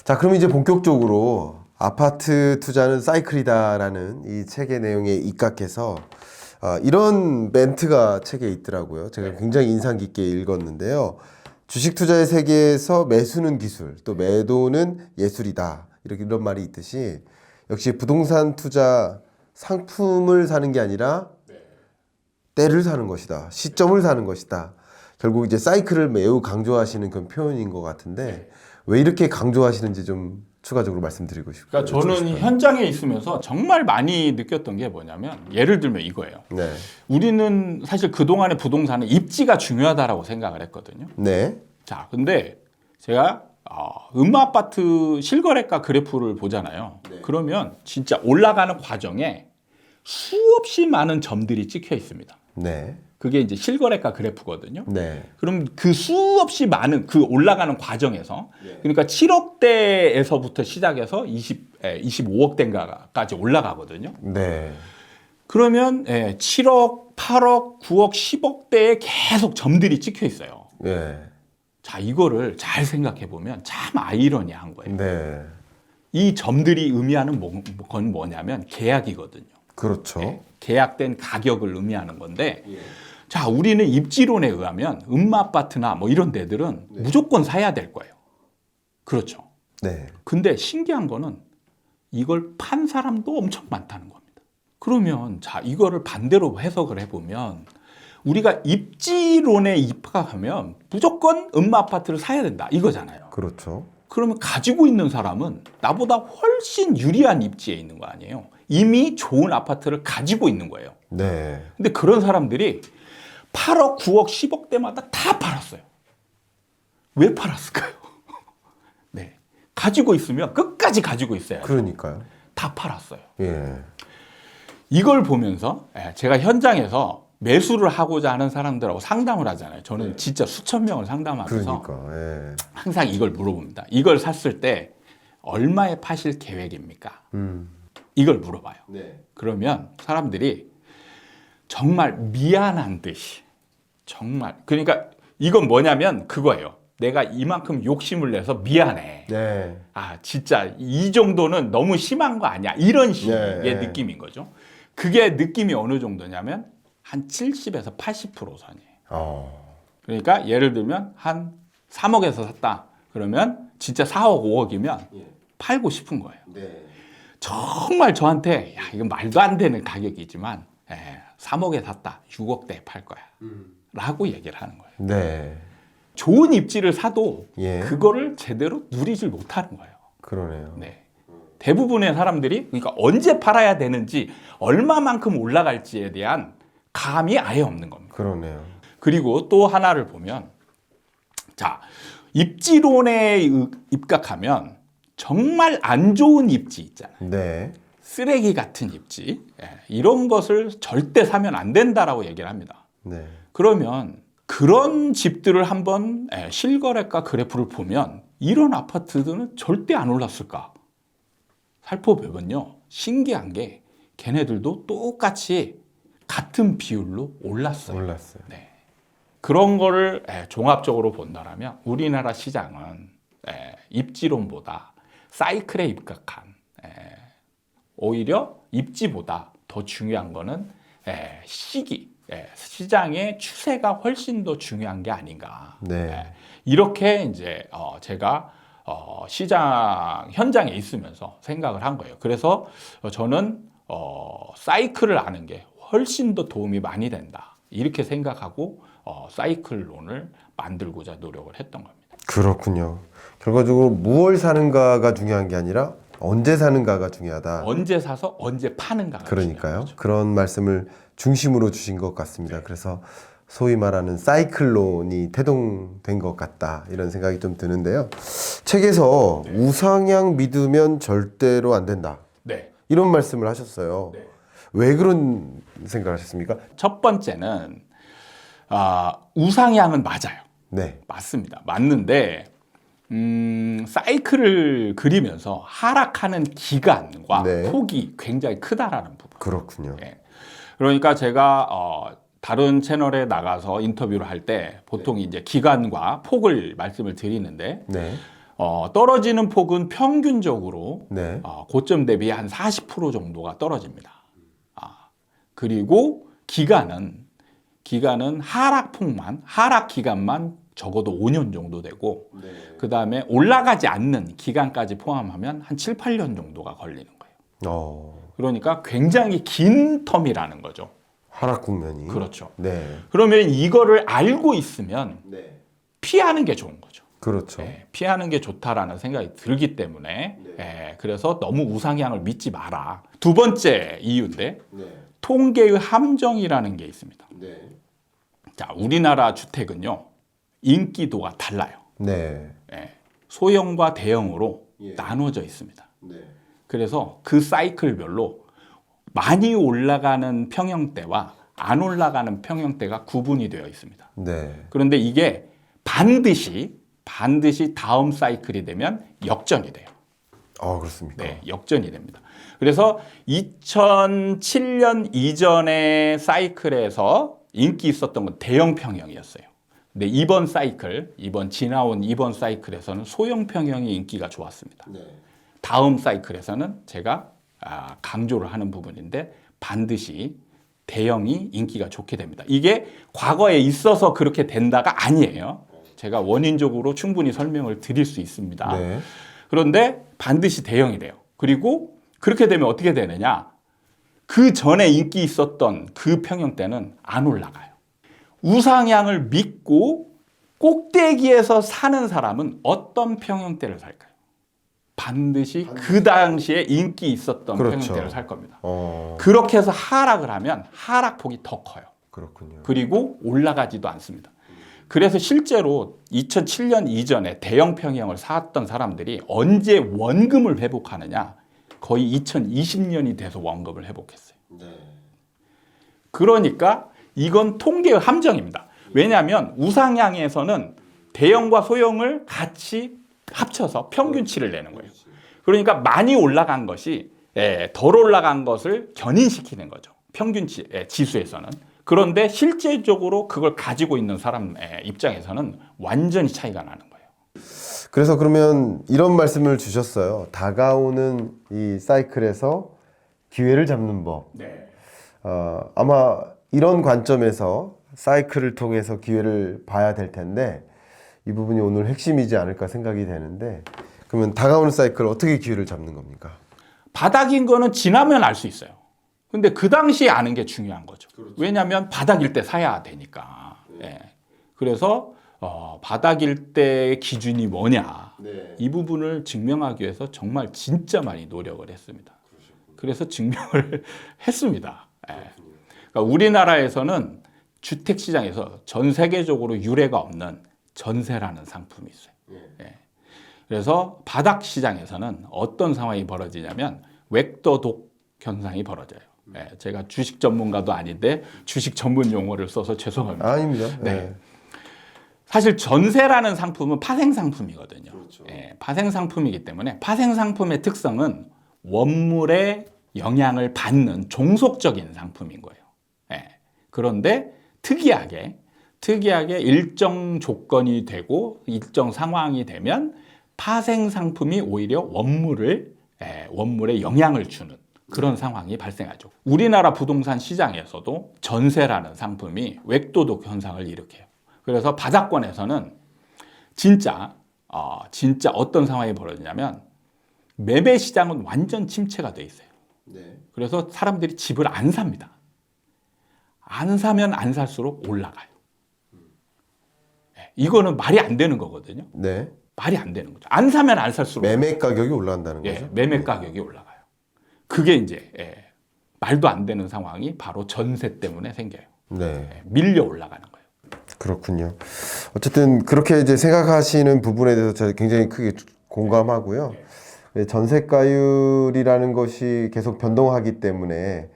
자, 그럼 이제 본격적으로 아파트 투자는 사이클이다라는 이 책의 내용에 입각해서 이런 멘트가 책에 있더라고요. 제가 굉장히 인상 깊게 읽었는데요. 주식 투자의 세계에서 매수는 기술, 또 매도는 예술이다. 이런 말이 있듯이 역시 부동산 투자 상품을 사는 게 아니라 때를 사는 것이다. 시점을 사는 것이다. 결국 이제 사이클을 매우 강조하시는 그런 표현인 것 같은데 왜 이렇게 강조하시는지 좀 추가적으로 말씀드리고 싶어요. 그러니까 저는 현장에 있으면서 정말 많이 느꼈던 게 뭐냐면 예를 들면 이거예요. 네. 우리는 사실 그동안의 부동산은 입지가 중요하다라고 생각을 했거든요. 네. 자, 근데 제가 음마아파트 실거래가 그래프를 보잖아요. 그러면 진짜 올라가는 과정에 수없이 많은 점들이 찍혀 있습니다. 네. 그게 이제 실거래가 그래프거든요. 네. 그럼 그 수없이 많은 그 올라가는 과정에서 그러니까 7억대에서부터 시작해서 25억대인가까지 올라가거든요. 네. 그러면 7억, 8억, 9억, 10억대에 계속 점들이 찍혀 있어요. 네. 자, 이거를 잘 생각해 보면 참 아이러니한 거예요. 네. 이 점들이 의미하는 건 뭐냐면 계약이거든요. 그렇죠. 계약된 가격을 의미하는 건데 자, 우리는 입지론에 의하면 음마아파트나 뭐 이런 데들은 무조건 사야 될 거예요. 그렇죠. 네. 근데 신기한 거는 이걸 판 사람도 엄청 많다는 겁니다. 그러면 자, 이거를 반대로 해석을 해보면 우리가 입지론에 입각하면 무조건 음마아파트를 사야 된다 이거잖아요. 그렇죠. 그러면 가지고 있는 사람은 나보다 훨씬 유리한 입지에 있는 거 아니에요. 이미 좋은 아파트를 가지고 있는 거예요. 네. 근데 그런 사람들이 8억, 9억, 10억대마다 다 팔았어요. 왜 팔았을까요? 네. 가지고 있으면 끝까지 가지고 있어야죠. 그러니까요. 다 팔았어요. 예. 이걸 보면서 제가 현장에서 매수를 하고자 하는 사람들하고 상담을 하잖아요. 저는 진짜 수천 명을 상담하면서 그러니까. 예. 항상 이걸 물어봅니다. 이걸 샀을 때 얼마에 파실 계획입니까? 이걸 물어봐요. 네. 그러면 사람들이 정말 미안한 듯이 정말 그러니까 이건 뭐냐면 그거예요. 내가 이만큼 욕심을 내서 미안해. 네. 아 진짜 이 정도는 너무 심한 거 아니야. 이런 식의 네. 느낌인 거죠. 그게 느낌이 어느 정도냐면 한 70에서 80% 선이에요. 그러니까 예를 들면 한 3억에서 샀다. 그러면 진짜 4억, 5억이면 팔고 싶은 거예요. 네. 정말 저한테 야 이건 말도 안 되는 가격이지만 3억에 샀다. 6억대에 팔 거야. 라고 얘기를 하는 거예요. 네. 좋은 입지를 사도 예. 그거를 제대로 누리질 못하는 거예요. 그러네요. 네. 대부분의 사람들이 그러니까 언제 팔아야 되는지 얼마만큼 올라갈지에 대한 감이 아예 없는 겁니다. 그러네요. 그리고 또 하나를 보면 자 입지론에 입각하면 정말 안 좋은 입지 있잖아요. 네. 쓰레기 같은 입지 이런 것을 절대 사면 안 된다라고 얘기를 합니다. 네. 그러면 그런 집들을 한번 실거래가 그래프를 보면 이런 아파트들은 절대 안 올랐을까? 살펴보면요. 신기한 게 걔네들도 똑같이 같은 비율로 올랐어요. 몰랐어요. 네. 그런 거를 종합적으로 본다면 우리나라 시장은 입지론보다 사이클에 입각한 오히려 입지보다 더 중요한 거는 시기, 시장의 추세가 훨씬 더 중요한 게 아닌가. 네. 이렇게 이제 제가 시장 현장에 있으면서 생각을 한 거예요. 그래서 저는 사이클을 아는 게 훨씬 더 도움이 많이 된다. 이렇게 생각하고 사이클론을 만들고자 노력을 했던 겁니다. 그렇군요. 결과적으로 무얼 사는가가 중요한 게 아니라 언제 사는가가 중요하다. 언제 사서 언제 파는가가 그러니까요. 중요한 거죠. 그런 말씀을 중심으로 주신 것 같습니다. 그래서 소위 말하는 사이클론이 태동된 것 같다. 이런 생각이 좀 드는데요. 책에서 우상향 믿으면 절대로 안 된다. 네. 이런 말씀을 하셨어요. 네. 왜 그런 생각을 하셨습니까? 첫 번째는 우상향은 맞아요. 네. 맞습니다. 맞는데 사이클을 그리면서 하락하는 기간과 네. 폭이 굉장히 크다라는 부분. 그렇군요. 예. 그러니까 제가 다른 채널에 나가서 인터뷰를 할 때 보통 이제 기간과 폭을 말씀을 드리는데 네. 떨어지는 폭은 평균적으로 네. 고점 대비 한 40% 정도가 떨어집니다. 그리고 기간은 하락 기간만 적어도 5년 정도 되고 그 다음에 올라가지 않는 기간까지 포함하면 한 7, 8년 정도가 걸리는 거예요. 그러니까 굉장히 긴 텀이라는 거죠. 하락 국면이. 그렇죠. 네. 그러면 이거를 알고 있으면 피하는 게 좋은 거죠. 그렇죠. 피하는 게 좋다라는 생각이 들기 때문에 그래서 너무 우상향을 믿지 마라. 두 번째 이유인데 통계의 함정이라는 게 있습니다. 자, 우리나라 주택은요 인기도가 달라요. 네. 소형과 대형으로 나눠져 있습니다. 그래서 그 사이클별로 많이 올라가는 평형대와 안 올라가는 평형대가 구분이 되어 있습니다. 네. 그런데 이게 반드시 다음 사이클이 되면 역전이 돼요. 그렇습니까? 네, 역전이 됩니다. 그래서 2007년 이전의 사이클에서 인기 있었던 건 대형 평형이었어요. 근데 지나온 이번 사이클에서는 소형 평형이 인기가 좋았습니다. 다음 사이클에서는 제가 강조를 하는 부분인데 반드시 대형이 인기가 좋게 됩니다. 이게 과거에 있어서 그렇게 된다가 아니에요. 제가 원인적으로 충분히 설명을 드릴 수 있습니다. 네. 그런데 반드시 대형이 돼요. 그리고 그렇게 되면 어떻게 되느냐? 그 전에 인기 있었던 그 평형대는 안 올라가요. 우상향을 믿고 꼭대기에서 사는 사람은 어떤 평형대를 살까요? 반드시 그 당시에 인기 있었던 그렇죠. 평형대를 살 겁니다. 어, 그렇게 해서 하락을 하면 하락폭이 더 커요. 그렇군요. 그리고 올라가지도 않습니다. 그래서 실제로 2007년 이전에 대형 평형을 사왔던 사람들이 언제 원금을 회복하느냐? 거의 2020년이 돼서 원금을 회복했어요. 그러니까 이건 통계의 함정입니다. 왜냐하면 우상향에서는 대형과 소형을 같이 합쳐서 평균치를 내는 거예요. 그러니까 많이 올라간 것이 덜 올라간 것을 견인시키는 거죠. 평균치 지수에서는. 그런데 실제적으로 그걸 가지고 있는 사람의 입장에서는 완전히 차이가 나는 거예요. 그래서 그러면 이런 말씀을 주셨어요. 다가오는 이 사이클에서 기회를 잡는 법. 아마 이런 관점에서 사이클을 통해서 기회를 봐야 될 텐데 이 부분이 오늘 핵심이지 않을까 생각이 되는데 그러면 다가오는 사이클 어떻게 기회를 잡는 겁니까? 바닥인 거는 지나면 알 수 있어요. 근데 그 당시에 아는 게 중요한 거죠. 왜냐하면 바닥일 때 사야 되니까. 그래서 바닥일 때의 기준이 뭐냐. 이 부분을 증명하기 위해서 정말 진짜 많이 노력을 했습니다. 그래서 증명을 했습니다. 그러니까 우리나라에서는 주택시장에서 전 세계적으로 유례가 없는 전세라는 상품이 있어요. 그래서 바닥 시장에서는 어떤 상황이 벌어지냐면 웩도독 현상이 벌어져요. 제가 주식 전문가도 아닌데 주식 전문 용어를 써서 죄송합니다. 아닙니다. 네. 사실 전세라는 상품은 파생 상품이거든요. 파생 상품이기 때문에 파생 상품의 특성은 원물의 영향을 받는 종속적인 상품인 거예요. 그런데 특이하게 일정 조건이 되고 일정 상황이 되면 파생 상품이 오히려 원물에 영향을 주는 그런 상황이 발생하죠. 우리나라 부동산 시장에서도 전세라는 상품이 웩도독 현상을 일으켜요. 그래서 바닥권에서는 진짜 어떤 상황이 벌어지냐면 매매 시장은 완전 침체가 돼 있어요. 그래서 사람들이 집을 안 삽니다. 안 사면 안 살수록 올라가요. 이거는 말이 안 되는 거거든요. 네. 말이 안 되는 거죠. 안 사면 안 살수록 매매 가격이 올라간다는 거죠. 매매 가격이 올라가요. 그게 이제 말도 안 되는 상황이 바로 전세 때문에 생겨요. 밀려 올라가는 거예요. 그렇군요. 어쨌든 그렇게 이제 생각하시는 부분에 대해서 제가 굉장히 크게 공감하고요. 전세가율이라는 것이 계속 변동하기 때문에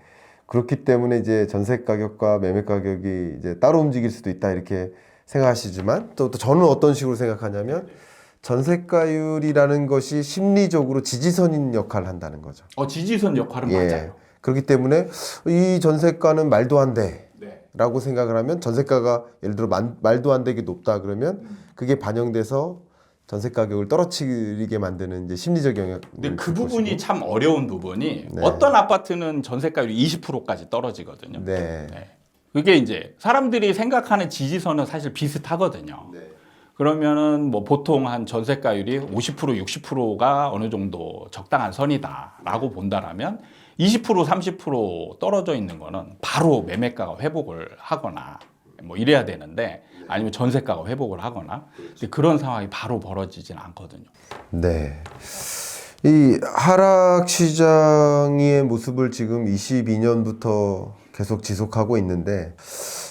그렇기 때문에 이제 전세 가격과 매매 가격이 이제 따로 움직일 수도 있다 이렇게 생각하시지만 또 저는 어떤 식으로 생각하냐면 전세가율이라는 것이 심리적으로 지지선인 역할을 한다는 거죠. 지지선 역할은 맞아요. 그렇기 때문에 이 전세가는 말도 안 돼. 라고 생각을 하면 전세가가 예를 들어 말도 안 되게 높다 그러면 그게 반영돼서 전세 가격을 떨어뜨리게 만드는 이제 심리적 영향. 근데 그 부분이 참 어려운 부분이 네. 어떤 아파트는 전세가율이 20%까지 떨어지거든요. 네. 네. 그게 이제 사람들이 생각하는 지지선은 사실 비슷하거든요. 네. 그러면은 뭐 보통 한 전세가율이 50% 60%가 어느 정도 적당한 선이다라고 본다라면 20% 30% 떨어져 있는 거는 바로 매매가가 회복을 하거나 뭐 이래야 되는데 아니면 전세가가 회복을 하거나 근데 그런 상황이 바로 벌어지진 않거든요. 네. 이 하락 시장의 모습을 지금 22년부터 계속 지속하고 있는데,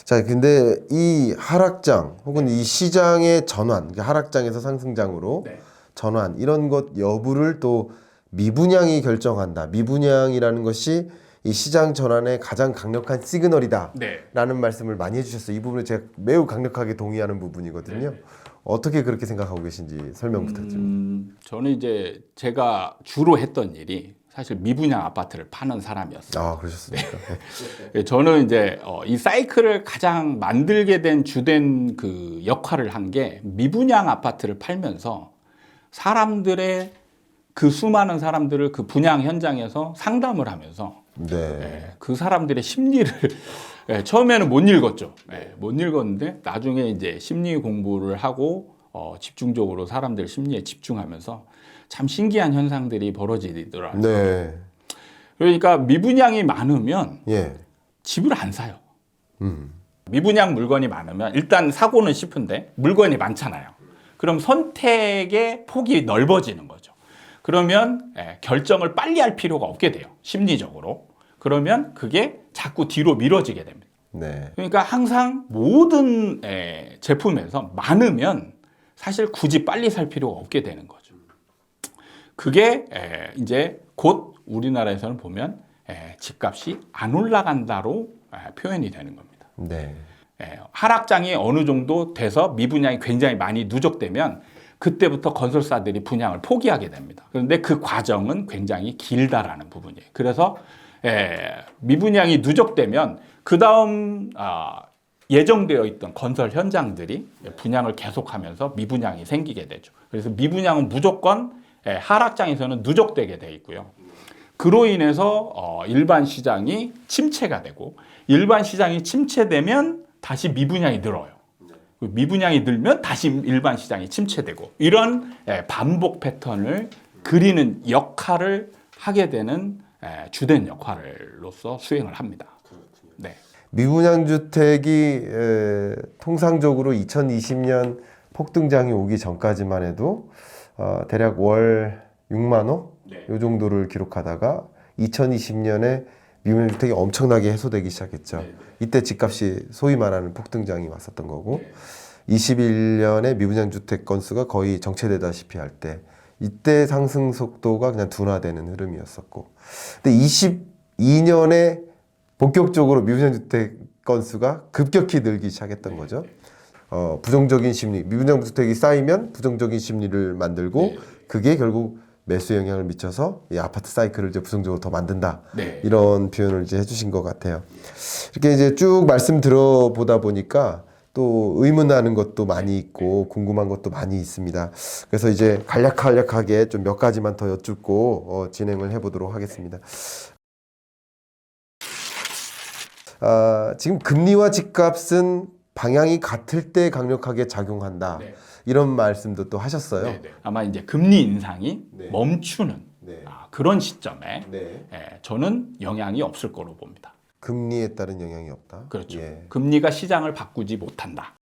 자, 근데 이 하락장 혹은 이 시장의 전환, 그러니까 하락장에서 상승장으로 네. 전환, 이런 것 여부를 또 미분양이 결정한다. 미분양이라는 것이 이 시장 전환의 가장 강력한 시그널이다. 네. 라는 말씀을 많이 해주셨어요. 이 부분에 제가 매우 강력하게 동의하는 부분이거든요. 네. 어떻게 그렇게 생각하고 계신지 설명 부탁드립니다. 저는 이제 제가 주로 했던 일이 사실 미분양 아파트를 파는 사람이었어요. 아, 그러셨습니까? 네, 저는 이제 이 사이클을 가장 만들게 된 주된 그 역할을 한 게 미분양 아파트를 팔면서 사람들의 그 수많은 사람들을 그 분양 현장에서 상담을 하면서 네. 그 사람들의 심리를 처음에는 못 읽었죠. 못 읽었는데 나중에 이제 심리 공부를 하고 집중적으로 사람들 심리에 집중하면서 참 신기한 현상들이 벌어지더라고요. 네. 그러니까 미분양이 많으면 예. 집을 안 사요. 미분양 물건이 많으면 일단 사고는 싶은데 물건이 많잖아요. 그럼 선택의 폭이 넓어지는 거죠. 그러면 결정을 빨리 할 필요가 없게 돼요. 심리적으로. 그러면 그게 자꾸 뒤로 미뤄지게 됩니다. 네. 그러니까 항상 모든 제품에서 많으면 사실 굳이 빨리 살 필요가 없게 되는 거죠. 그게 이제 곧 우리나라에서는 보면 집값이 안 올라간다로 표현이 되는 겁니다. 네. 하락장이 어느 정도 돼서 미분양이 굉장히 많이 누적되면 그때부터 건설사들이 분양을 포기하게 됩니다. 그런데 그 과정은 굉장히 길다라는 부분이에요. 그래서 미분양이 누적되면 그 다음 예정되어 있던 건설 현장들이 분양을 계속하면서 미분양이 생기게 되죠. 그래서 미분양은 무조건 하락장에서는 누적되게 돼 있고요. 그로 인해서 일반 시장이 침체가 되고 일반 시장이 침체되면 다시 미분양이 늘어요. 미분양이 늘면 다시 일반 시장이 침체되고 이런 반복 패턴을 그리는 역할을 하게 되는 주된 역할로서 수행을 합니다. 네. 미분양 주택이 통상적으로 2020년 폭등장이 오기 전까지만 해도 대략 월 6만 원? 네. 이 정도를 기록하다가 2020년에 미분양 주택이 엄청나게 해소되기 시작했죠. 네. 이때 집값이 소위 말하는 폭등장이 왔었던 거고 21년에 미분양 주택 건수가 거의 정체되다시피 할 때 이때 상승 속도가 그냥 둔화되는 흐름이었었고 근데 22년에 본격적으로 미분양 주택 건수가 급격히 늘기 시작했던 거죠. 부정적인 심리, 미분양 주택이 쌓이면 부정적인 심리를 만들고 그게 결국 매수 영향을 미쳐서 이 아파트 사이클을 이제 부정적으로 더 만든다. 네. 이런 표현을 이제 해주신 것 같아요. 이렇게 이제 쭉 말씀 들어보다 보니까 또 의문나는 것도 많이 있고 궁금한 것도 많이 있습니다. 그래서 이제 간략하게 좀 몇 가지만 더 여쭙고 진행을 해보도록 하겠습니다. 지금 금리와 집값은 방향이 같을 때 강력하게 작용한다. 네. 이런 말씀도 또 하셨어요. 네. 아마 이제 금리 인상이 네. 멈추는 네. 그런 시점에 네. 저는 영향이 없을 거로 봅니다. 금리에 따른 영향이 없다. 그렇죠. 예. 금리가 시장을 바꾸지 못한다.